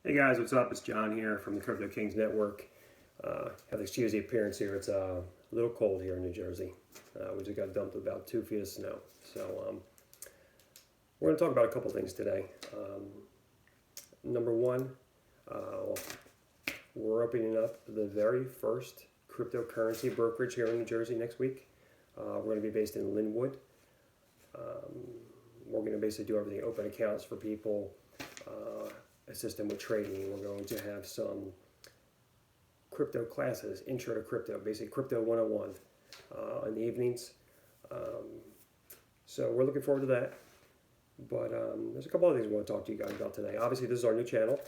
Hey guys, what's up? It's John here from the Crypto Kings Network. Have to excuse the appearance here. It's a little cold here in New Jersey. We just got dumped with about 2 feet of snow. So we're going to talk about a couple things today. Number one, we're opening up the very first cryptocurrency brokerage here in New Jersey next week. We're going to be based in Linwood. We're going to basically do everything, open accounts for people, assist them with trading. We're going to have some crypto classes, intro to crypto, basically crypto 101 in the evenings. So we're looking forward to that. But there's a couple of things we want to talk to you guys about today. Obviously, this is our new channel.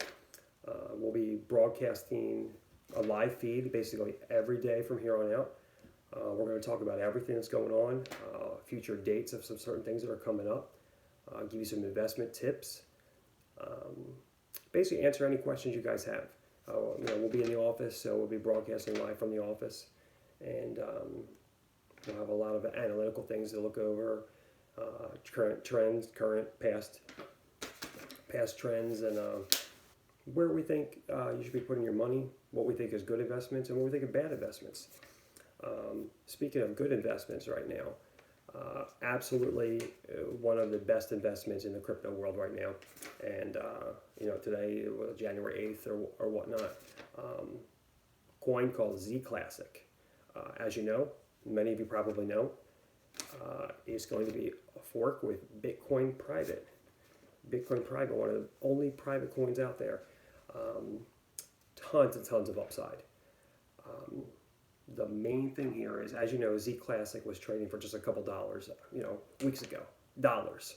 We'll be broadcasting a live feed basically every day from here on out. We're going to talk about everything that's going on, future dates of some certain things that are coming up, give you some investment tips, basically answer any questions you guys have. We'll be in the office, so we'll be broadcasting live from the office, and we'll have a lot of analytical things to look over, current trends, past trends, and where we think you should be putting your money, what we think is good investments, and what we think are bad investments. Speaking of good investments right now, absolutely one of the best investments in the crypto world right now. And today, January 8th or whatnot, coin called Z Classic. As you know, many of you probably know, is going to be a fork with Bitcoin Private. Bitcoin Private, one of the only private coins out there. Tons and tons of upside. The main thing here is, as you know, Z Classic was trading for just a couple dollars, weeks ago. Dollars.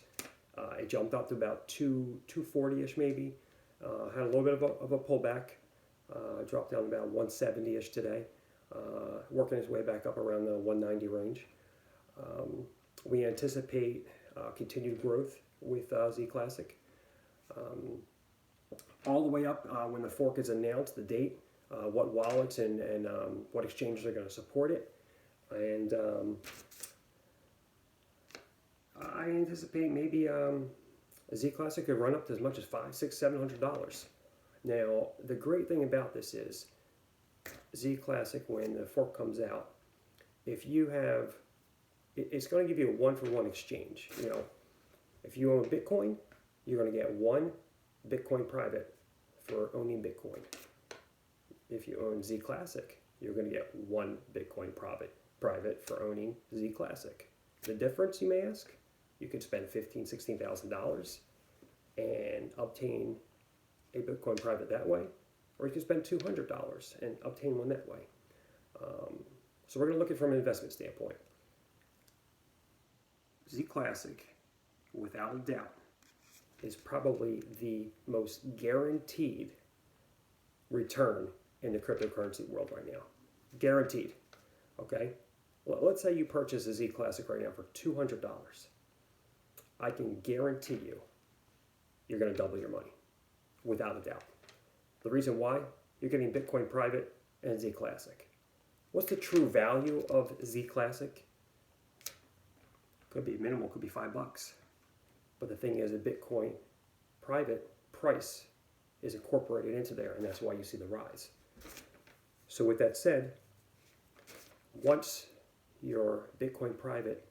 It jumped up to about 240-ish maybe. Had a little bit of a pullback. Dropped down to about 170-ish today. Working its way back up around the 190 range. We anticipate continued growth with Z Classic. All the way up when the fork is announced, the date, what wallets and what exchanges are going to support it. And I anticipate maybe Z Classic could run up to as much as $500, $600, $700. Now, the great thing about this is Z Classic, when the fork comes out, if you have, it's going to give you a one-for-one exchange. If you own Bitcoin, you're going to get one Bitcoin Private for owning Bitcoin. If you own Z Classic, you're going to get one Bitcoin private for owning Z Classic. The difference, you may ask, you could spend $15,000, $16,000 and obtain a Bitcoin private that way, or you could spend $200 and obtain one that way. So we're going to look at it from an investment standpoint. Z Classic, without a doubt, is probably the most guaranteed return in the cryptocurrency world right now. Guaranteed. Okay? Well, let's say you purchase a Z Classic right now for $200. I can guarantee you're going to double your money. Without a doubt. The reason why? You're getting Bitcoin Private and Z Classic. What's the true value of Z Classic? Could be minimal, could be $5. But the thing is, a Bitcoin Private price is incorporated into there, and that's why you see the rise. So with that said, once your Bitcoin Private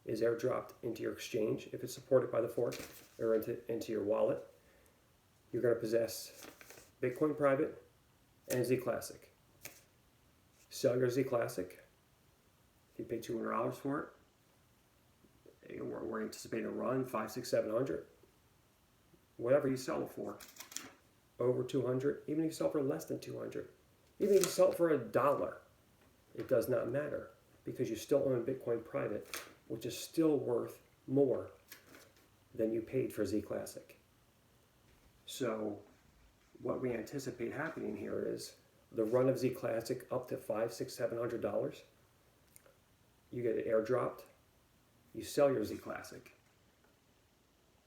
is airdropped into your exchange, if it's supported by the fork, or into your wallet, you're going to possess Bitcoin Private and Z Classic. Sell your Z Classic. If you pay $200 for it, we're anticipating a run, $500, $600, $700. Whatever you sell it for, over $200, even if you sell for less than $200, even if you sell it for $1, it does not matter, because you still own Bitcoin Private, which is still worth more than you paid for Z Classic. So what we anticipate happening here is the run of Z Classic up to $500, $600, $700. You get it airdropped. You sell your Z Classic.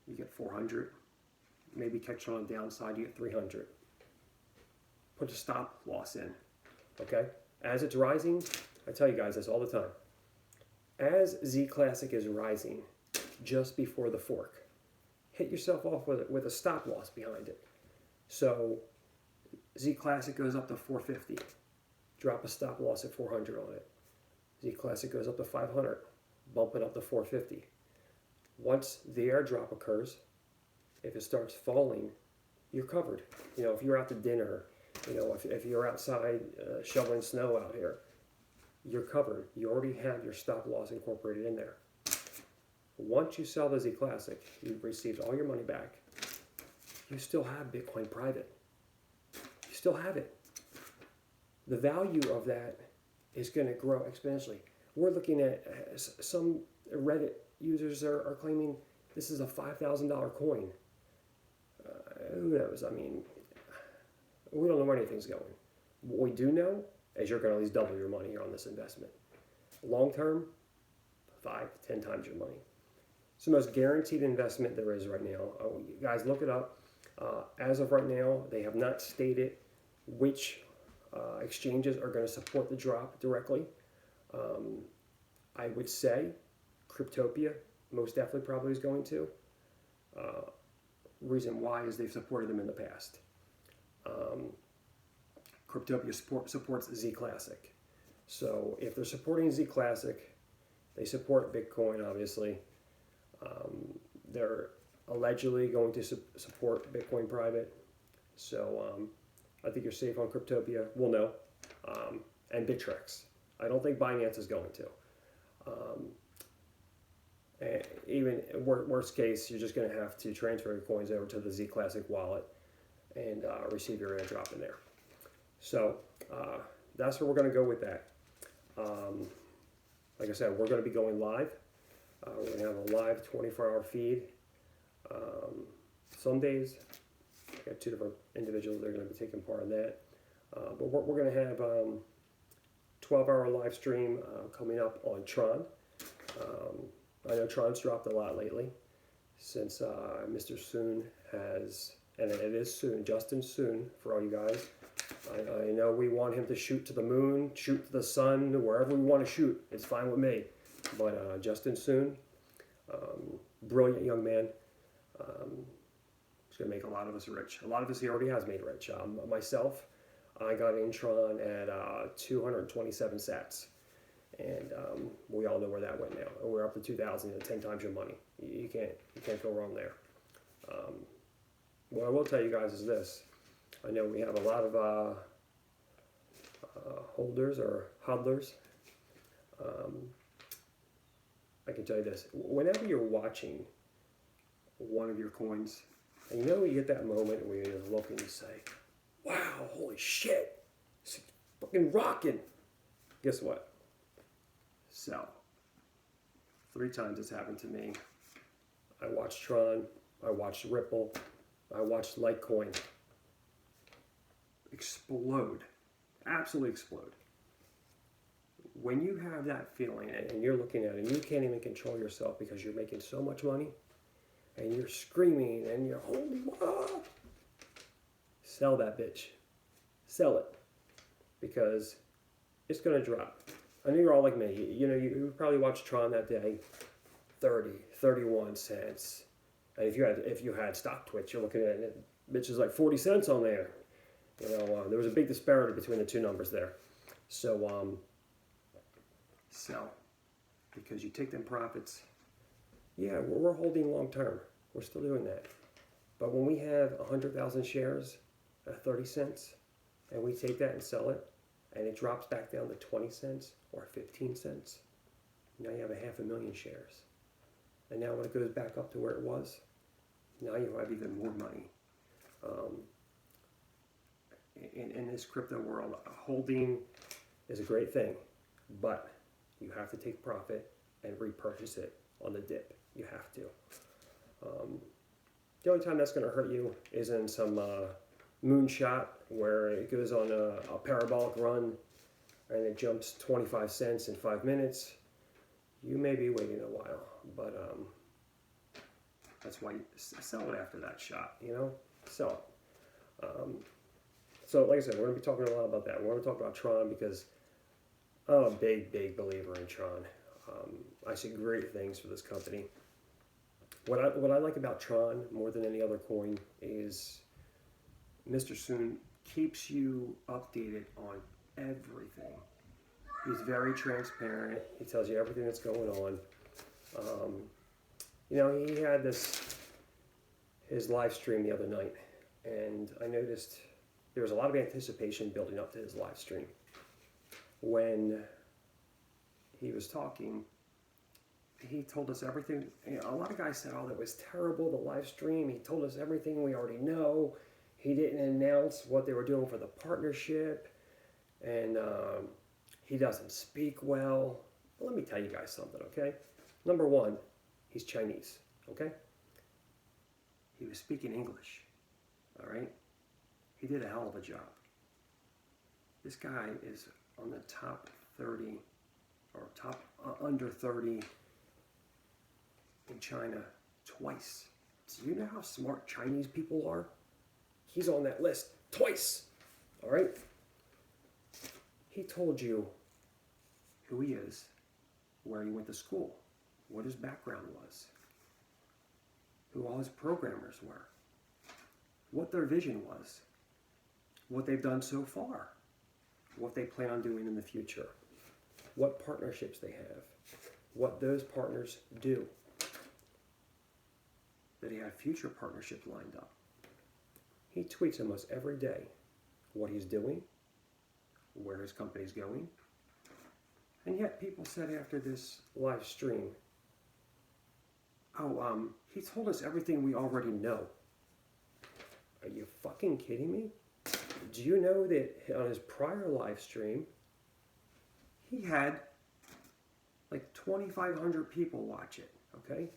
You get $400. Maybe catch on the downside, you get $300. Put a stop loss in. Okay? As it's rising, I tell you guys this all the time. As Z Classic is rising just before the fork, hit yourself off with a stop loss behind it. So Z Classic goes up to 450. Drop a stop loss at 400 on it. Z Classic goes up to 500. Bump it up to 450. Once the airdrop occurs, if it starts falling, you're covered. You know, if you're out to dinner, you know, if you're outside shoveling snow out here, you're covered. You already have your stop loss incorporated in there. Once you sell the Z Classic, you've received all your money back. You still have Bitcoin private. You still have it. The value of that is going to grow exponentially. We're looking at some Reddit users are claiming this is a $5,000 coin. Who knows? I mean, we don't know where anything's going. What we do know is you're going to at least double your money on this investment. Long term, 5 to 10 times your money. It's the most guaranteed investment there is right now. You guys look it up. As of right now, they have not stated which exchanges are going to support the drop directly. I would say Cryptopia most definitely probably is going to. Reason why is they've supported them in the past. Cryptopia supports Z Classic. So if they're supporting Z Classic, they support Bitcoin, obviously. They're allegedly going to support Bitcoin private. So I think you're safe on Cryptopia. We'll know. And Bittrex. I don't think Binance is going to. And even worst case, you're just going to have to transfer your coins over to the Z Classic wallet and receive your airdrop in there. So that's where we're going to go with that. Like I said, we're going to be going live. We're going to have a live 24-hour feed. Some days, I got 2 different individuals that are going to be taking part in that. But we're going to have 12-hour live stream coming up on Tron. I know Tron's dropped a lot lately since Mr. Soon has, and it is Soon, Justin Soon for all you guys. I know we want him to shoot to the moon, shoot to the sun, wherever we want to shoot. It's fine with me. But Justin Soon, brilliant young man. He's going to make a lot of us rich. A lot of us he already has made rich. Myself, I got in Tron at 227 sats. And we all know where that went now. We're up to 2,000 and 10 times your money. You can't go wrong there. What I will tell you guys is this. I know we have a lot of holders or hodlers. I can tell you this. Whenever you're watching one of your coins, and you know you get that moment where you look and you say, wow, holy shit, it's fucking rocking. Guess what? Sell. 3 times it's happened to me. I watched Tron, I watched Ripple, I watched Litecoin explode, absolutely explode. When you have that feeling and you're looking at it and you can't even control yourself because you're making so much money and you're screaming and you're holy wow, sell that bitch. Sell it because it's going to drop. I know you're all like me. You know, you probably watched Tron that day, 30, 31 cents. And if you had stock Twitch, you're looking at it, bitch is like 40 cents on there. You know, there was a big disparity between the 2 numbers there. So, sell. Because you take them profits. Yeah, we're holding long term. We're still doing that. But when we have 100,000 shares at 30 cents, and we take that and sell it, and it drops back down to 20 cents or 15 cents, now you have 500,000 shares. And now when it goes back up to where it was, now you have even more money. In this crypto world, holding is a great thing, but you have to take profit and repurchase it on the dip. You have to. The only time that's going to hurt you is in some moonshot where it goes on a parabolic run and it jumps 25 cents in 5 minutes. You may be waiting a while, but that's why you sell it after that shot, you know? Sell it. So like I said, we're going to be talking a lot about that. We're going to talk about Tron because I'm a big, big believer in Tron. I see great things for this company. What I like about Tron more than any other coin is Mr. Soon keeps you updated on everything. He's very transparent. He tells you everything that's going on. He had his live stream the other night, and I noticed there was a lot of anticipation building up to his live stream. When he was talking, he told us everything. A lot of guys said, "Oh, that was terrible, the live stream. He told us everything we already know. He didn't announce what they were doing for the partnership, and he doesn't speak well." Well, let me tell you guys something, okay? Number one, he's Chinese, okay? He was speaking English, all right? He did a hell of a job. This guy is on the top 30 or top under 30 in China twice. Do you know how smart Chinese people are? He's on that list twice, all right? He told you who he is, where he went to school, what his background was, who all his programmers were, what their vision was, what they've done so far, what they plan on doing in the future, what partnerships they have, what those partners do, that he had future partnerships lined up. He tweets almost every day what he's doing, where his company's going. And yet people said after this live stream, he told us everything we already know. Are you fucking kidding me? Do you know that on his prior live stream, he had like 2,500 people watch it, okay?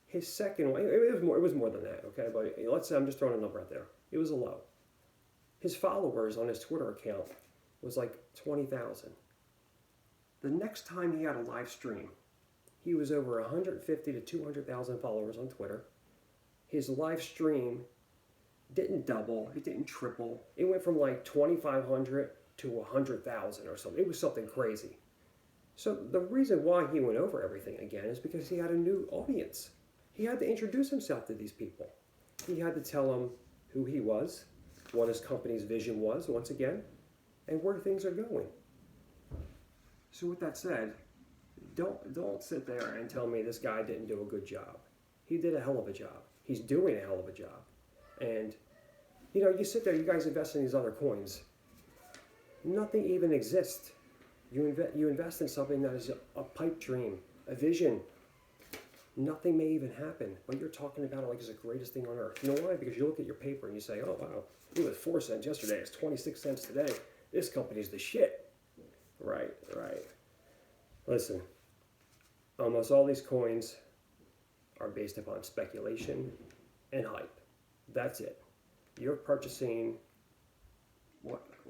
His second one, it was more than that, okay? But let's say I'm just throwing a number out there. It was a low. His followers on his Twitter account was like 20,000. The next time he had a live stream, he was over 150 to 200,000 followers on Twitter. His live stream didn't double, it didn't triple. It went from like 2,500 to 100,000 or something. It was something crazy. So the reason why he went over everything again is because he had a new audience. He had to introduce himself to these people. He had to tell them who he was, what his company's vision was, once again, and where things are going. So with that said, don't sit there and tell me this guy didn't do a good job. He did a hell of a job. He's doing a hell of a job. And, you sit there, you guys invest in these other coins. Nothing even exists. You invest in something that is a pipe dream, a vision. Nothing may even happen, but you're talking about it like it's the greatest thing on earth. You know why? Because you look at your paper and you say, "Oh, wow, it was 4 cents yesterday. It's 26 cents today. This company's the shit." Right. Listen, almost all these coins are based upon speculation and hype. That's it. You're purchasing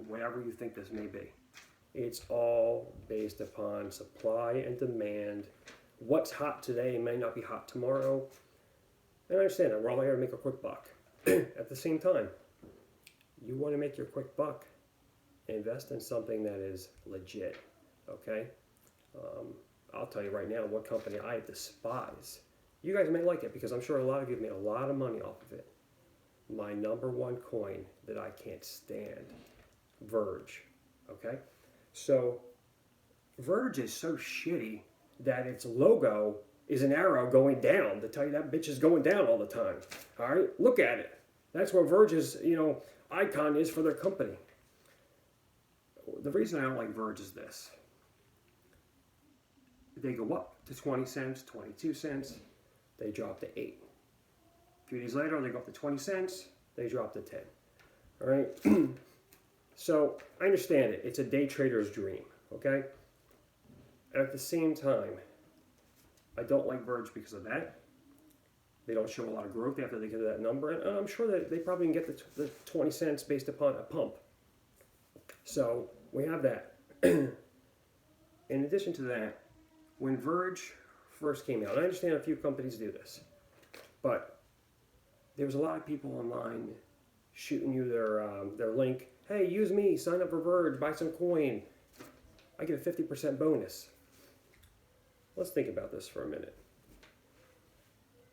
whatever you think this may be. It's all based upon supply and demand. What's hot today may not be hot tomorrow. And I understand that we're all here to make a quick buck. At the same time, you want to make your quick buck, invest in something that is legit, okay? I'll tell you right now what company I despise. You guys may like it because I'm sure a lot of you have made a lot of money off of it. My number one coin that I can't stand, Verge, okay? So Verge is so shitty that its logo is an arrow going down to tell you that bitch is going down all the time. All right, look at it. That's what Verge's, icon is for their company. The reason I don't like Verge is this. They go up to 20 cents, 22 cents, they drop to 8. A few days later, they go up to 20 cents, they drop to 10. All right? So I understand it. It's a day trader's dream, okay? At the same time, I don't like Verge because of that. They don't show a lot of growth after they get to that number. And I'm sure that they probably can get the 20 cents based upon a pump. So we have that. In addition to that, when Verge first came out, I understand a few companies do this, but there was a lot of people online shooting you their link. Hey, use me, sign up for Verge, buy some coin. I get a 50% bonus. Let's think about this for a minute.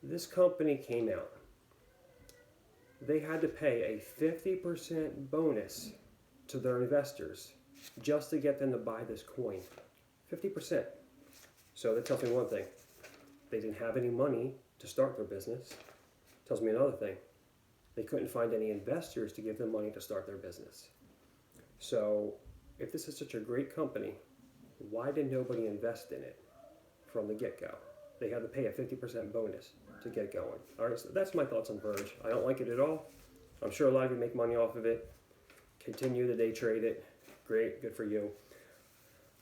This company came out. they had to pay a 50% bonus to their investors just to get them to buy this coin. 50%. So that tells me one thing. They didn't have any money to start their business. Tells me another thing. They couldn't find any investors to give them money to start their business. So if this is such a great company, why did nobody invest in it from the get-go? They had to pay a 50% bonus to get going. All right, so that's my thoughts on Verge. I don't like it at all. I'm sure a lot of you make money off of it. Continue to day trade it. Great, good for you.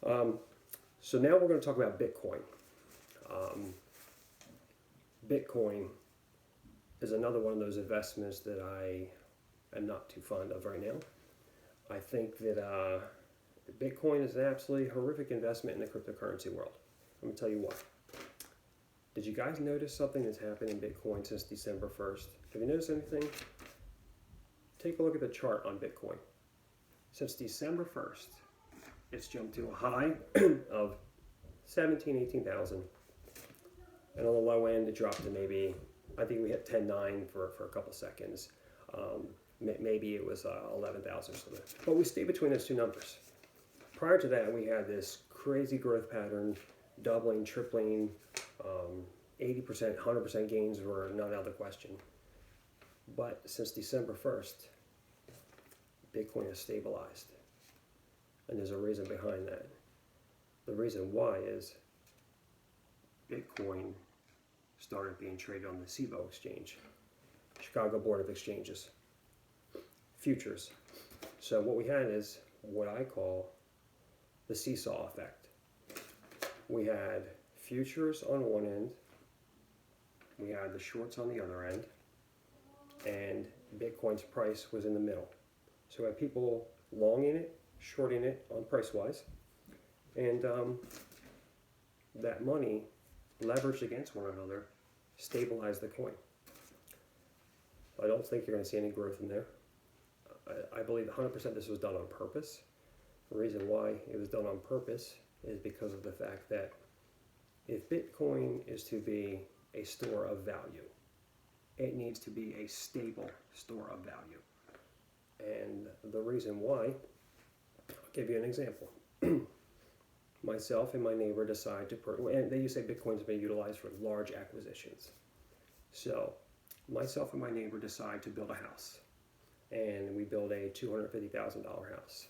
So now we're going to talk about Bitcoin. Bitcoin is another one of those investments that I am not too fond of right now. I think that Bitcoin is an absolutely horrific investment in the cryptocurrency world. Let me tell you why. Did you guys notice something that's happened in Bitcoin since December 1st? Have you noticed anything? Take a look at the chart on Bitcoin. Since December 1st, it's jumped to a high of 17,000, 18,000. And on the low end, it dropped to maybe, I think we hit 10.9 for a couple seconds. Maybe it was 11,000 or something. But we stayed between those two numbers. Prior to that, we had this crazy growth pattern, doubling, tripling, 80%, 100% gains were not out of the question. But since December 1st, Bitcoin has stabilized. And there's a reason behind that. The reason why is Bitcoin started being traded on the CBOE exchange, Chicago Board of Exchanges, futures. So what we had is what I call the seesaw effect. We had futures on one end, we had the shorts on the other end, and Bitcoin's price was in the middle. So we had people longing it, shorting it on price-wise, and that money leveraged against one another stabilized the coin. I don't think you're going to see any growth in there. I believe 100% this was done on purpose. The reason why it was done on purpose is because of the fact that if Bitcoin is to be a store of value, it needs to be a stable store of value. And the reason why, I'll give you an example. Myself and my neighbor decide to and they say Bitcoin's been utilized for large acquisitions. So myself and my neighbor decide to build a house. And we build a $250,000 house.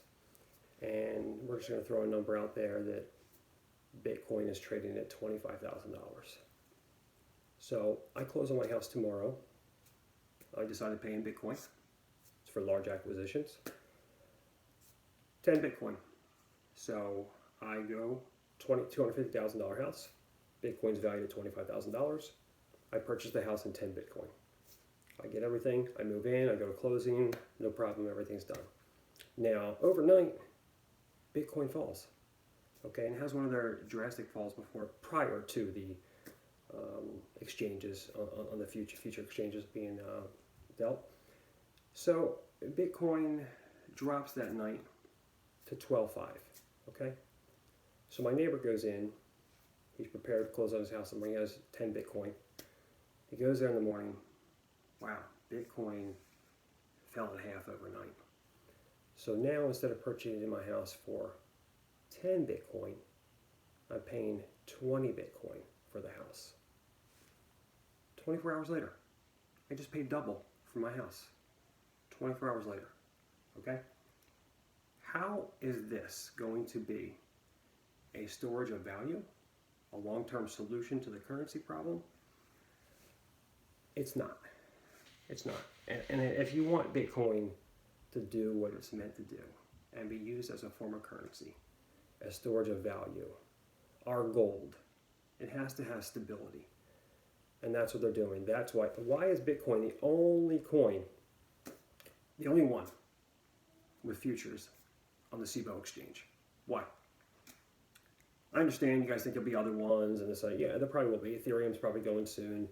And we're just going to throw a number out there that Bitcoin is trading at $25,000. So I close on my house tomorrow. I decide to pay in Bitcoin. It's for large acquisitions. 10 Bitcoin. So I go $250,000 house. Bitcoin's valued at $25,000. I purchase the house in 10 Bitcoin. I get everything. I move in. I go to closing. No problem. Everything's done. Now, overnight, Bitcoin falls. Okay, and it has one of their drastic falls prior to the exchanges on the future exchanges being dealt. So Bitcoin drops that night to 12.5. Okay, so my neighbor goes in. He's prepared to close on his house and bring us 10 Bitcoin. He goes there in the morning. Wow, Bitcoin fell in half overnight. So now instead of purchasing my house for 10 Bitcoin, I'm paying 20 Bitcoin for the house. 24 hours later, I just paid double for my house. 24 hours later, okay? How is this going to be a storage of value, a long-term solution to the currency problem? It's not. It's not. And if you want Bitcoin to do what it's meant to do and be used as a form of currency, as storage of value, our gold, it has to have stability. And that's what they're doing. That's why is Bitcoin the only coin, the only one with futures on the CBOE exchange? Why? I understand you guys think there'll be other ones, and it's like, yeah, there probably will be. Ethereum's probably going soon.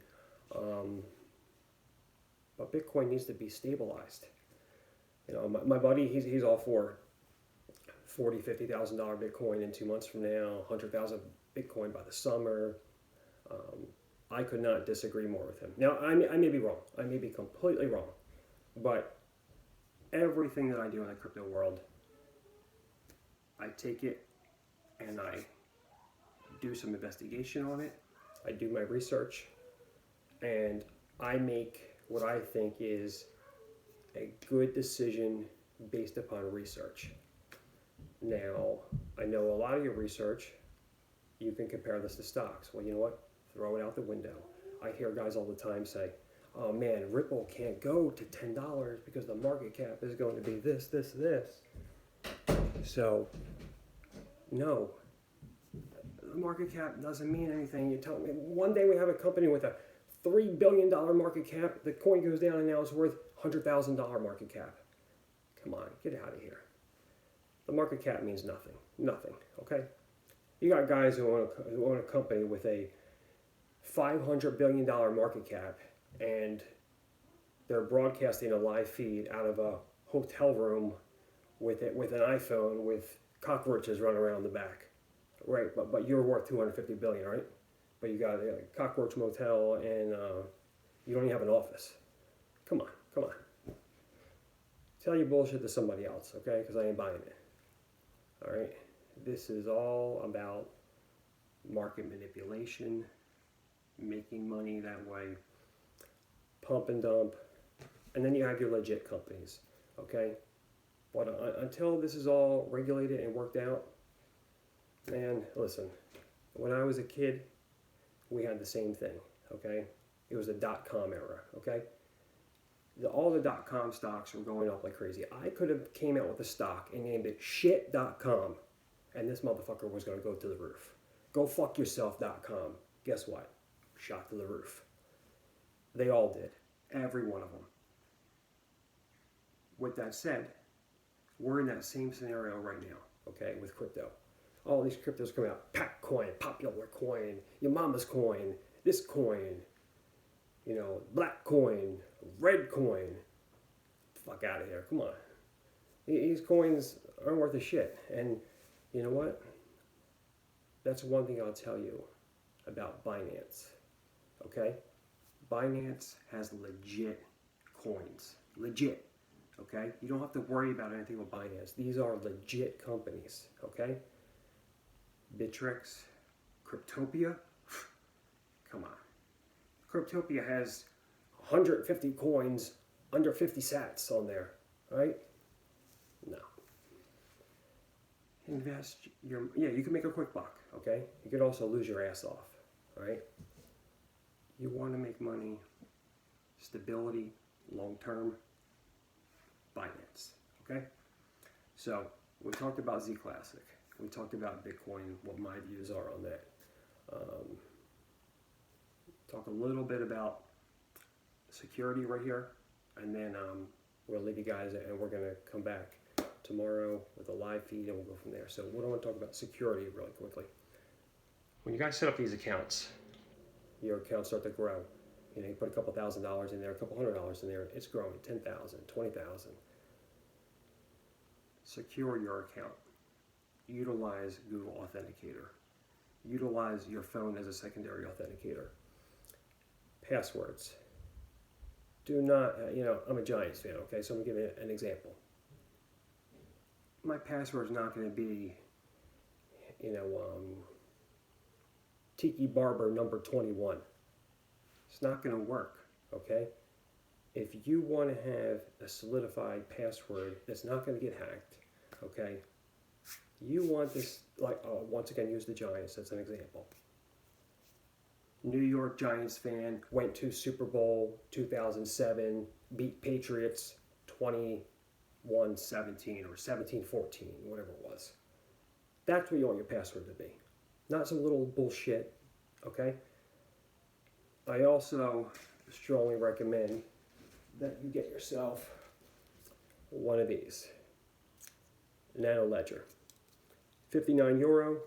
But Bitcoin needs to be stabilized. You know, my buddy, he's all for $40,000, $50,000 Bitcoin in 2 months from now, 100,000 Bitcoin by the summer. I could not disagree more with him. Now, I may be wrong. I may be completely wrong. But everything that I do in the crypto world, I take it and I do some investigation on it. I do my research and I make what I think is a good decision based upon research. Now, I know a lot of your research, you can compare this to stocks. Well, you know what? Throw it out the window. I hear guys all the time say, oh man, Ripple can't go to $10 because the market cap is going to be this, this, this. So, no, the market cap doesn't mean anything. You tell me, one day we have a company with a $3 billion market cap, the coin goes down and now it's worth $100,000 market cap. Come on, get out of here. The market cap means nothing, nothing, okay? You got guys who own a company with a $500 billion market cap and they're broadcasting a live feed out of a hotel room with an iPhone with cockroaches running around the back, right? But you're worth $250 billion, right? But you got a cockroach motel and you don't even have an office. Come on. Tell your bullshit to somebody else, okay? Because I ain't buying it. All right? This is all about market manipulation, making money that way, pump and dump, and then you have your legit companies, okay? But until this is all regulated and worked out, man, listen, when I was a kid, we had the same thing, okay? It was the dot-com era, okay? All the dot-com stocks were going up like crazy. I could have came out with a stock and named it shit.com, and this motherfucker was going to go to the roof. Go fuck yourself.com. Guess what? Shot to the roof. They all did. Every one of them. With that said, we're in that same scenario right now, okay, with crypto. All these cryptos coming out. Pack coin, popular coin, your mama's coin, this coin, you know, black coin, red coin. Fuck out of here. Come on. These coins aren't worth a shit. And you know what? That's one thing I'll tell you about Binance. Okay? Binance has legit coins. Legit. Okay? You don't have to worry about anything with Binance. These are legit companies. Okay? Bittrex, Crytopia. Come on. Cryptopia has 150 coins under 50 sats on there, right? No. Invest you can make a quick buck, okay? You could also lose your ass off, right? You want to make money, stability, long term, Binance, okay? So, we talked about Z Classic. We talked about Bitcoin, what my views are on that. Talk a little bit about security right here, and then we'll leave you guys, and we're going to come back tomorrow with a live feed, and we'll go from there. So what I want to talk about security really quickly. When you guys set up these accounts, your accounts start to grow. You know, you put a couple $1,000s in there, a couple $100s in there, it's growing, 10,000, 20,000. Secure your account. Utilize Google Authenticator. Utilize your phone as a secondary authenticator. Passwords. Do not, I'm a Giants fan, okay? So I'm going to give you an example. My password is not going to be, Tiki Barber number 21. It's not going to work, okay? If you want to have a solidified password that's not going to get hacked, okay? You want this, once again, use the Giants as an example. New York Giants fan, went to Super Bowl 2007, beat Patriots 21-17 or 17-14, whatever it was. That's what you want your password to be. Not some little bullshit, okay? I also strongly recommend that you get yourself one of these. Nano Ledger. 59 euro,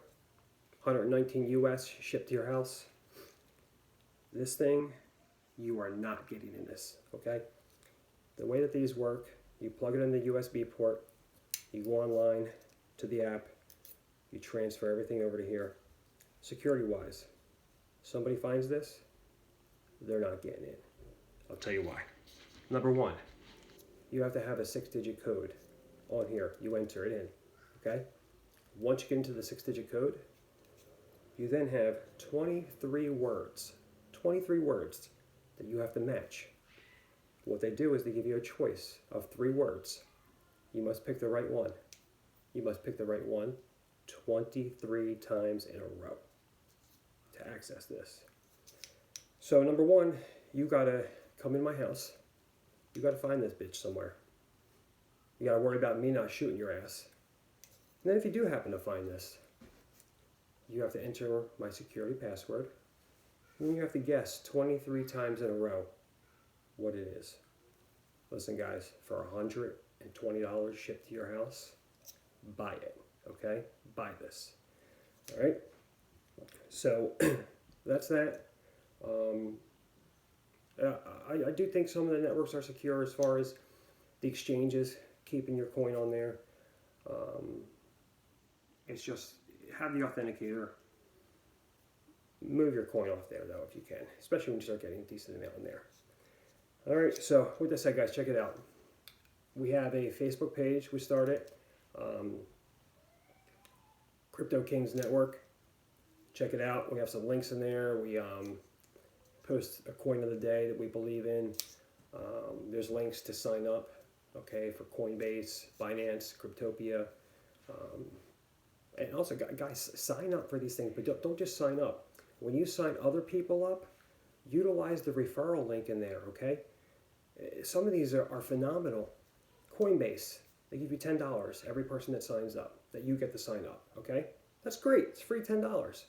119 US, shipped to your house. This thing, you are not getting in this, okay? The way that these work, you plug it in the USB port, you go online to the app, you transfer everything over to here. Security-wise, somebody finds this, they're not getting in. I'll tell you why. Number one, you have to have a 6-digit code on here. You enter it in, okay? Once you get into the 6-digit code, you then have 23 words that you have to match. What they do is they give you a choice of 3 words. You must pick the right one. You must pick the right one 23 times in a row to access this. So number 1, you gotta come in my house. You gotta find this bitch somewhere. You gotta worry about me not shooting your ass. And then if you do happen to find this, you have to enter my security password. And then you have to guess 23 times in a row what it is. Listen guys, for $120 shipped to your house, buy it, okay? Buy this, all right? So that's that. I do think some of the networks are secure as far as the exchanges, keeping your coin on there. It's just, have the authenticator. Move your coin off there though if you can, especially when you start getting a decent amount in there. All right, so with that said guys, check it out. We have a Facebook page we started, Crypto Kings Network. Check it out. We have some links in there. We post a coin of the day that we believe in. There's links to sign up, okay, for Coinbase, Binance, Crytopia. And also, guys, sign up for these things, but don't just sign up. When you sign other people up, utilize the referral link in there, okay? Some of these are phenomenal. Coinbase, they give you $10 every person that signs up, that you get to sign up, okay? That's great. It's free $10.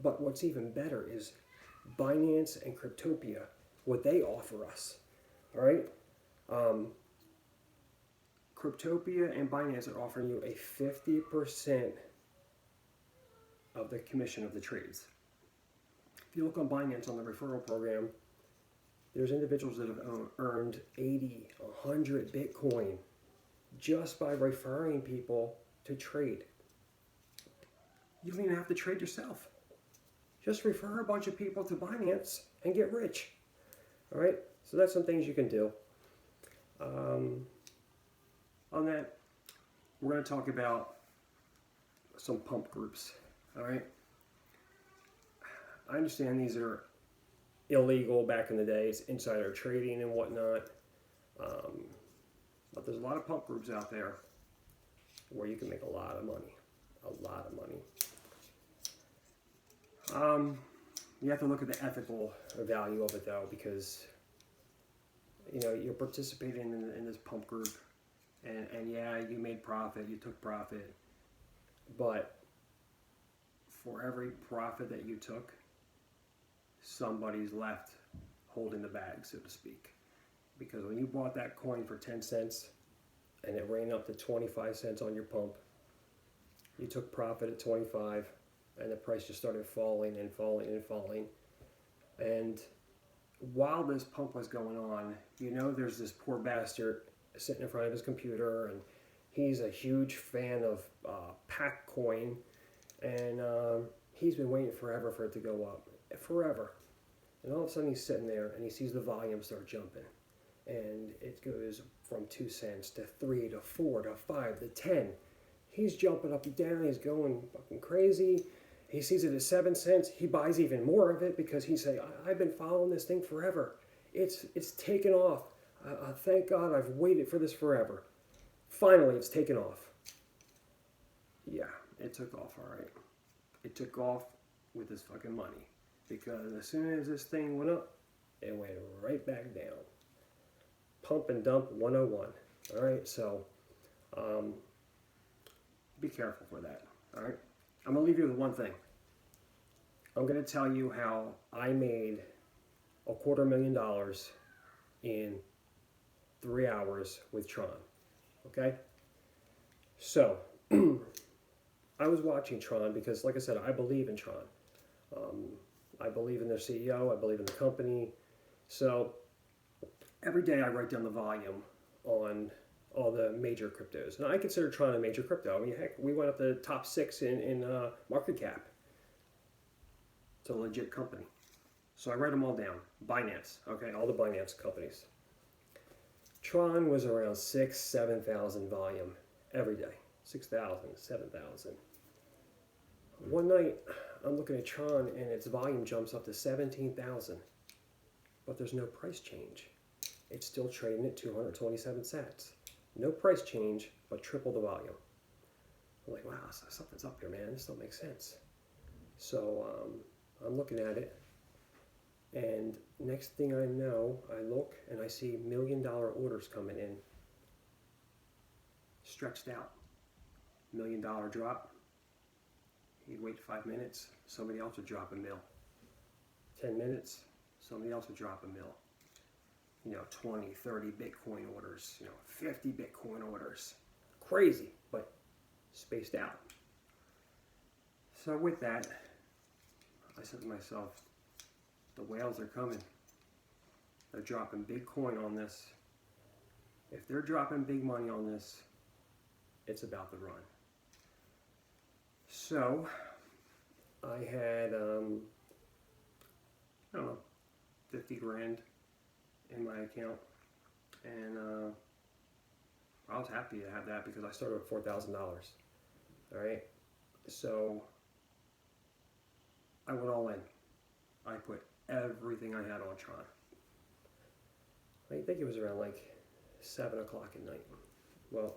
But what's even better is Binance and Cryptopia, what they offer us, all right? Cryptopia and Binance are offering you a 50% of the commission of the trades. If you look on Binance on the referral program, there's individuals that have earned 80, 100 Bitcoin just by referring people to trade. You don't even have to trade yourself. Just refer a bunch of people to Binance and get rich. All right, so that's some things you can do. On that, we're going to talk about some pump groups. All right, I understand these are illegal back in the day. It's insider trading and whatnot. But there's a lot of pump groups out there where you can make a lot of money. A lot of money. You have to look at the ethical value of it though, because you know you're participating in this pump group, and yeah, you made profit, you took profit, but for every profit that you took, somebody's left holding the bag, so to speak. Because when you bought that coin for 10 cents and it ran up to 25 cents on your pump, you took profit at 25 and the price just started falling and falling and falling. And while this pump was going on, you know, there's this poor bastard sitting in front of his computer, and he's a huge fan of Pack Coin, and he's been waiting forever for it to go up, forever. And all of a sudden he's sitting there and he sees the volume start jumping, and it goes from 2 cents to 3 to 4 to 5 to 10. He's jumping up and down, he's going fucking crazy. He sees it at 7 cents. He buys even more of it because he's saying, I've been following this thing forever. It's taken off. Thank God I've waited for this forever. Finally, it's taken off. Yeah, it took off, all right. It took off with his fucking money. Because as soon as this thing went up, it went right back down. Pump and dump 101. All right, so be careful for that. All right, I'm going to leave you with one thing. I'm going to tell you how I made $250,000 in 3 hours with Tron. Okay? So, I was watching Tron because, like I said, I believe in Tron. I believe in their CEO. I believe in the company. So, every day I write down the volume on all the major cryptos. And I consider Tron a major crypto. I mean, heck, we went up to the top 6 in market cap. It's a legit company. So I write them all down. Binance, okay, all the Binance companies. Tron was around 6,000, 7,000 volume every day. 6,000, 7,000. One night, I'm looking at Tron and its volume jumps up to 17,000, but there's no price change. It's still trading at 227 sats. No price change, but triple the volume. I'm like, wow, something's up here, man. This don't make sense. So I'm looking at it, and next thing I know, I look and I see $1 million orders coming in, stretched out. $1 million drop. You'd wait 5 minutes, somebody else would drop a mil. 10 minutes, somebody else would drop a mil. 20, 30 Bitcoin orders, 50 Bitcoin orders. Crazy, but spaced out. So with that, I said to myself, the whales are coming. They're dropping big coin on this. If they're dropping big money on this, it's about to run. So I had, I don't know, 50 grand in my account, and I was happy to have that because I started with $4,000. All right, so I went all in. I put everything I had on Tron. I think it was around like 7 o'clock at night. Well,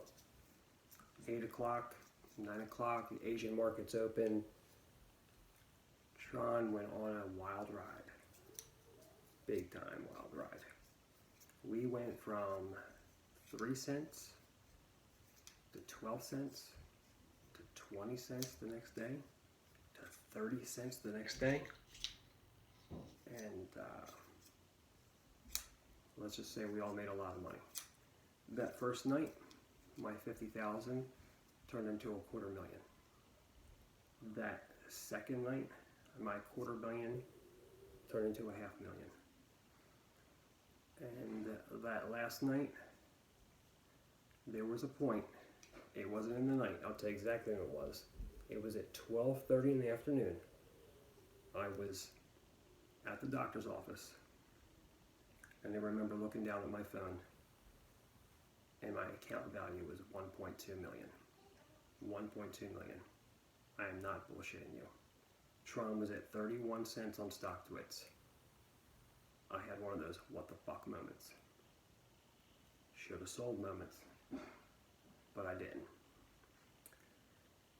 8 o'clock, 9 o'clock, the Asian markets open. Tron went on a wild ride. Big time wild ride. We went from 3 cents to 12 cents to 20 cents the next day to 30 cents the next day. And let's just say we all made a lot of money. That first night, my 50,000 turned into $250,000. That second night, my $250,000 turned into $500,000. And that last night, there was a point. It wasn't in the night. I'll tell you exactly when it was. It was at 12:30 in the afternoon. I was at the doctor's office, and I remember looking down at my phone, and my account value was 1.2 million. 1.2 million. I am not bullshitting you. Tron was at 31 cents on StockTwits. I had one of those what the fuck moments. Should have sold moments, but I didn't.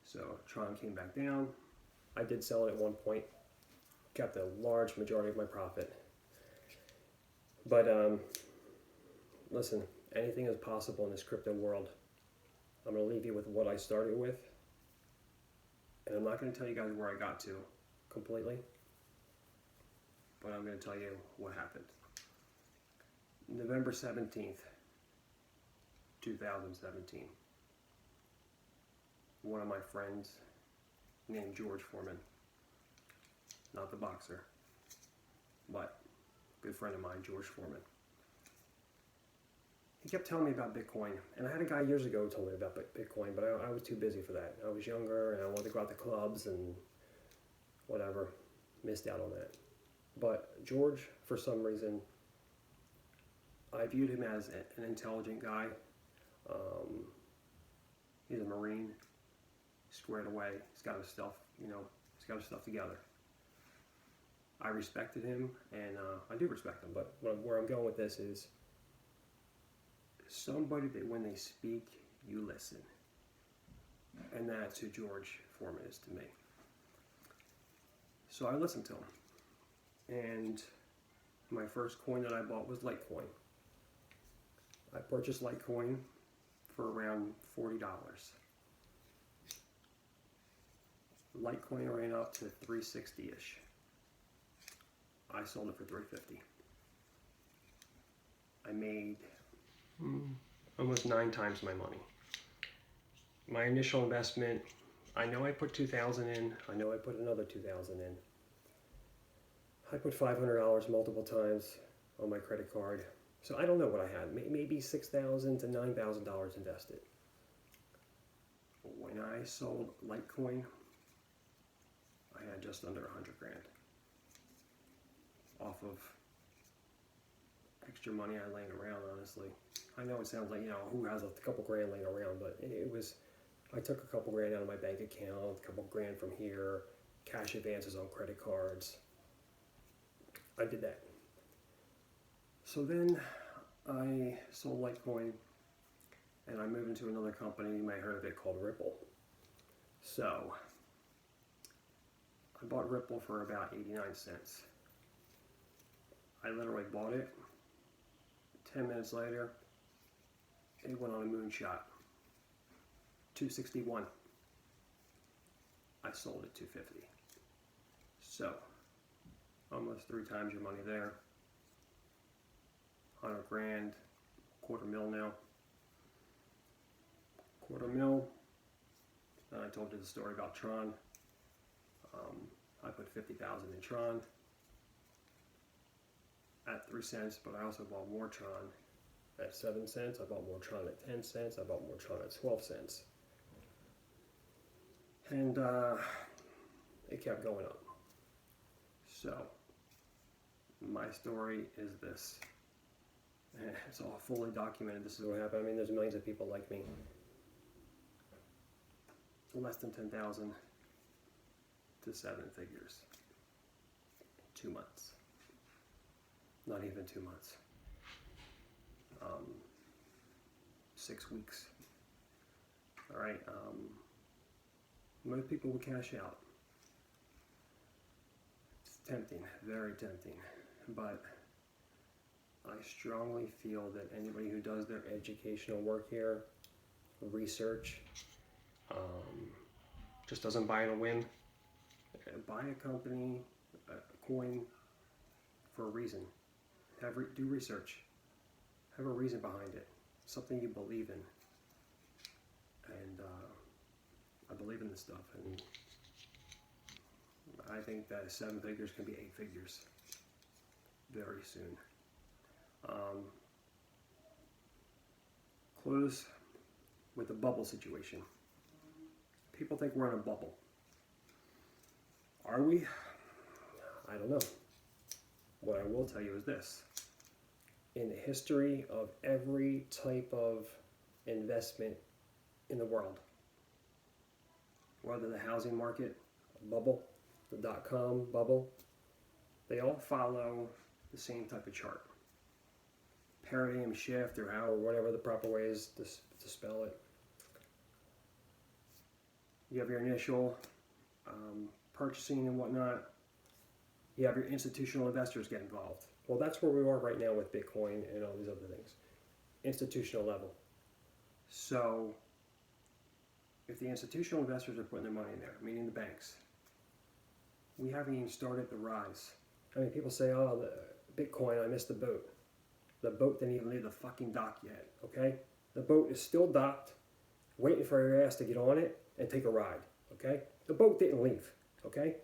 So Tron came back down. I did sell it at one point. Kept a large majority of my profit. But listen, anything is possible in this crypto world. I'm going to leave you with what I started with. And I'm not going to tell you guys where I got to completely. But I'm going to tell you what happened. November 17th, 2017. One of my friends named George Foreman, not the boxer, but a good friend of mine, George Foreman. He kept telling me about Bitcoin, and I had a guy years ago who told me about Bitcoin, but I was too busy for that. I was younger, and I wanted to go out to clubs and whatever. Missed out on that. But George, for some reason, I viewed him as an intelligent guy. He's a Marine, squared away. He's got his stuff, he's got his stuff together. I respected him, and I do respect him. But where I'm going with this is somebody that when they speak, you listen. And that's who George Foreman is to me. So I listened to him. And my first coin that I bought was Litecoin. I purchased Litecoin for around $40. Litecoin ran up to 360-ish. I sold it for $350. I made almost 9 times my money. My initial investment, I know I put $2,000 in. I know I put another $2,000 in. I put $500 multiple times on my credit card. So I don't know what I had. Maybe $6,000 to $9,000 invested. When I sold Litecoin, I had just under 100 grand off of extra money I had laying around, honestly. I know it sounds like, who has a couple grand laying around, but it was, I took a couple grand out of my bank account, a couple grand from here, cash advances on credit cards. I did that. So then I sold Litecoin and I moved into another company, you might have heard of it, called Ripple. So I bought Ripple for about 89 cents. I literally bought it. 10 minutes later, it went on a moonshot. 261. I sold it 250. So almost 3 times your money there. 100 grand, $250,000 now. $250,000. And I told you the story about Tron. I put 50,000 in Tron at 3 cents, but I also bought more Tron at 7 cents. I bought more Tron at 10 cents. I bought more Tron at 12 cents. And it kept going up. So my story is this. It's all fully documented. This is what happened. I mean, there's millions of people like me. Less than 10,000 to 7 figures. 2 months. Not even 2 months. 6 weeks. All right. Most people will cash out. It's tempting, very tempting, but I strongly feel that anybody who does their educational work here, research, just doesn't buy on a whim. Buy a company, a coin for a reason. Do research. Have a reason behind it. Something you believe in. And I believe in this stuff. And I think that 7 figures can be 8 figures very soon. Close with the bubble situation. People think we're in a bubble. Are we? I don't know. What I will tell you is this. In the history of every type of investment in the world, whether the housing market bubble, the dot-com bubble, they all follow the same type of chart. Paradigm shift, or whatever the proper way is to spell it. You have your initial purchasing and whatnot. You have your institutional investors get involved. Well, that's where we are right now with Bitcoin and all these other things. Institutional level. So if the institutional investors are putting their money in there, meaning the banks, we haven't even started the rise. I mean, people say, oh, the Bitcoin, I missed the boat. The boat didn't even leave the fucking dock yet, okay? The boat is still docked, waiting for your ass to get on it and take a ride, okay? The boat didn't leave, okay?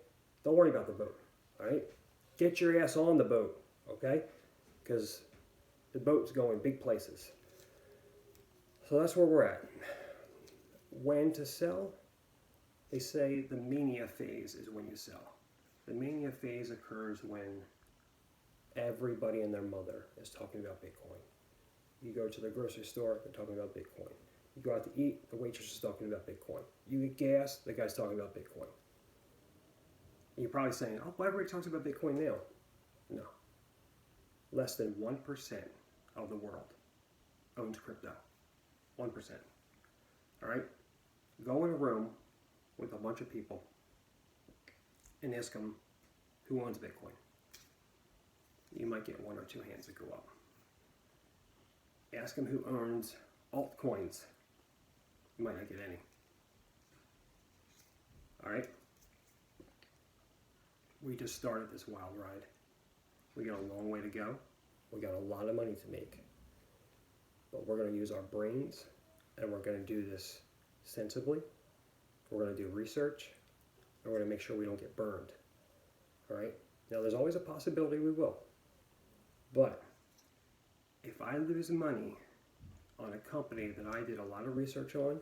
Don't worry about the boat, all right? Get your ass on the boat, okay? Because the boat's going big places. So that's where we're at. When to sell? They say the mania phase is when you sell. The mania phase occurs when everybody and their mother is talking about Bitcoin. You go to the grocery store, they're talking about Bitcoin. You go out to eat, the waitress is talking about Bitcoin. You get gas, the guy's talking about Bitcoin. You're probably saying, oh, why everybody talks about Bitcoin now? No. Less than 1% of the world owns crypto. 1%. All right? Go in a room with a bunch of people and ask them who owns Bitcoin. You might get 1 or 2 hands that go up. Ask them who owns altcoins. You might not get any. All right? We just started this wild ride. We got a long way to go. We got a lot of money to make. But we're going to use our brains, and we're going to do this sensibly. We're going to do research, and we're going to make sure we don't get burned. All right? Now, there's always a possibility we will. But if I lose money on a company that I did a lot of research on,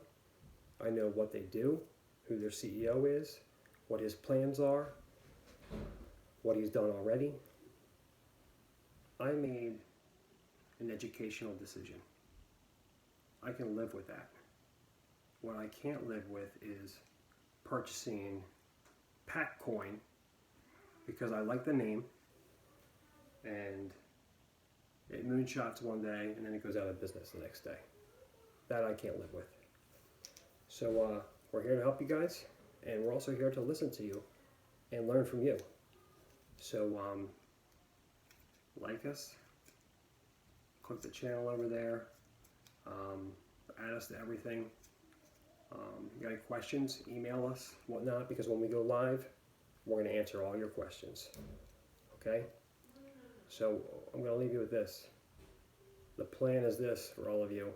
I know what they do, who their CEO is, what his plans are, what he's done already. I made an educational decision. I can live with that. What I can't live with is purchasing Coin because I like the name and it moonshots one day and then it goes out of business the next day. That I can't live with. So we're here to help you guys, and we're also here to listen to you and learn from you. So like us, click the channel over there, add us to everything. You got any questions, email us, whatnot, because when we go live, we're going to answer all your questions. Okay? So I'm going to leave you with this. The plan is this for all of you,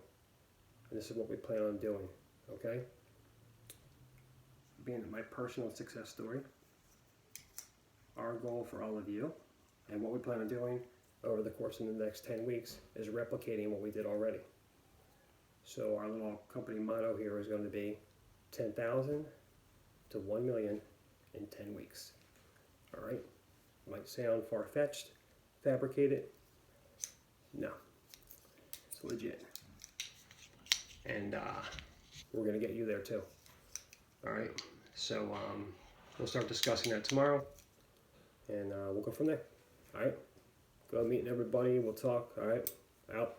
and this is what we plan on doing. Okay? Being my personal success story, our goal for all of you, and what we plan on doing over the course of the next 10 weeks is replicating what we did already. So our little company motto here is going to be 10,000 to 1 million in 10 weeks. All right? Might sound far-fetched, fabricated. No, it's legit. And we're going to get you there too. All right? So we'll start discussing that tomorrow, and we'll go from there. All right? Go meeting everybody. We'll talk. All right? Out.